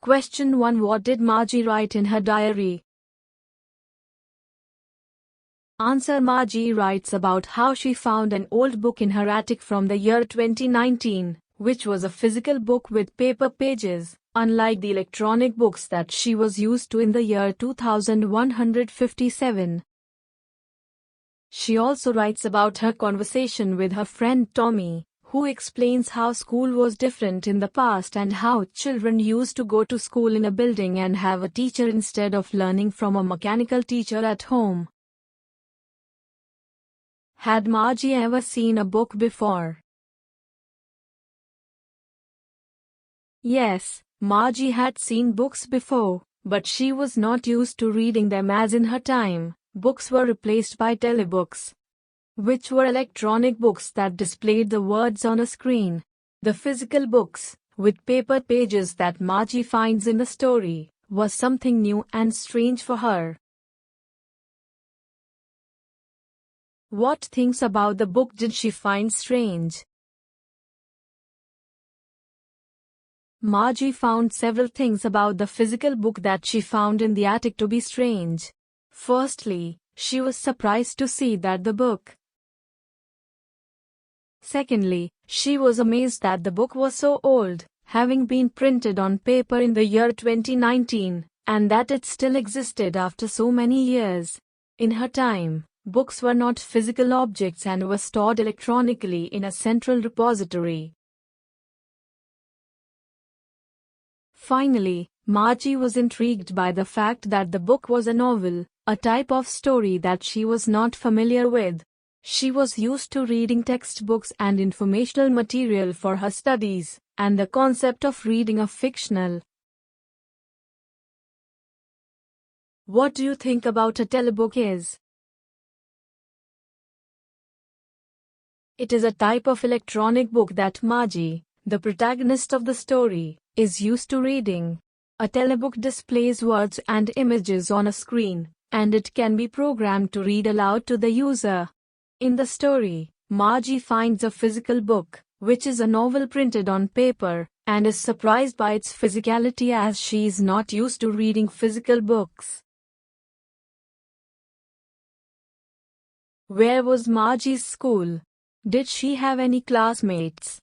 Question 1. What did Margie write in her diary? Answer. Margie writes about how she found an old book in her attic from the year 2019, which was a physical book with paper pages, unlike the electronic books that she was used to in the year 2157. She also writes about her conversation with her friend Tommy, who explains how school was different in the past and how children used to go to school in a building and have a teacher instead of learning from a mechanical teacher at home. Had Margie ever seen a book before? Yes, Margie had seen books before, but she was not used to reading them as in her time. Books were replaced by telebooks, which were electronic books that displayed the words on a screen. The physical books, with paper pages that Margie finds in the story, was something new and strange for her. What things about the book did she find strange? Margie found several things about the physical book that she found in the attic to be strange. Firstly, she was surprised to see that the book. Secondly, she was amazed that the book was so old, having been printed on paper in the year 2019, and that it still existed after so many years. In her time, books were not physical objects and were stored electronically in a central repository. Finally, Margie was intrigued by the fact that the book was a novel, a type of story that she was not familiar with. She was used to reading textbooks and informational material for her studies, and the concept of reading a fictional. What do you think about a telebook is? It is a type of electronic book that Margie, the protagonist of the story, is used to reading. A telebook displays words and images on a screen, and it can be programmed to read aloud to the user. In the story, Margie finds a physical book, which is a novel printed on paper, and is surprised by its physicality as she is not used to reading physical books. Where was Margie's school? Did she have any classmates?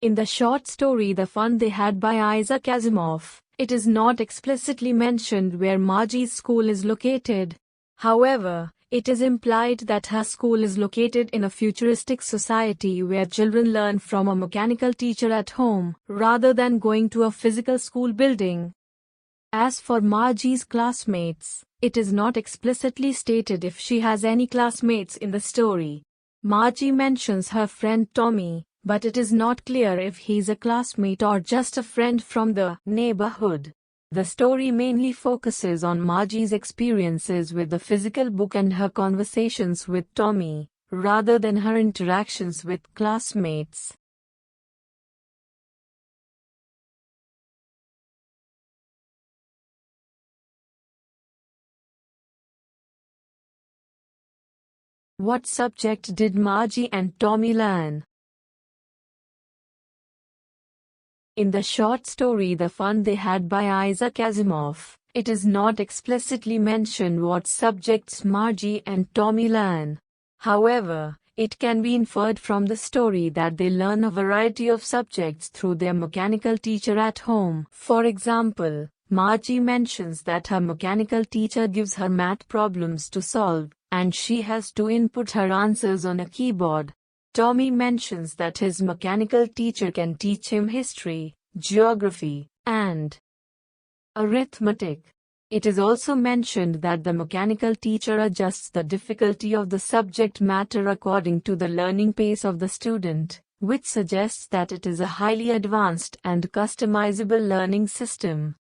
In the short story The Fun They Had by Isaac Asimov, it is not explicitly mentioned where Margie's school is located. However, it is implied that her school is located in a futuristic society where children learn from a mechanical teacher at home, rather than going to a physical school building. As for Margie's classmates, it is not explicitly stated if she has any classmates in the story. Margie mentions her friend Tommy, but it is not clear if he's a classmate or just a friend from the neighborhood. The story mainly focuses on Margie's experiences with the physical book and her conversations with Tommy, rather than her interactions with classmates. What subject did Margie and Tommy learn? In the short story The Fun They Had by Isaac Asimov, it is not explicitly mentioned what subjects Margie and Tommy learn. However, it can be inferred from the story that they learn a variety of subjects through their mechanical teacher at home. For example, Margie mentions that her mechanical teacher gives her math problems to solve, and she has to input her answers on a keyboard. Tommy mentions that his mechanical teacher can teach him history, geography, and arithmetic. It is also mentioned that the mechanical teacher adjusts the difficulty of the subject matter according to the learning pace of the student, which suggests that it is a highly advanced and customizable learning system.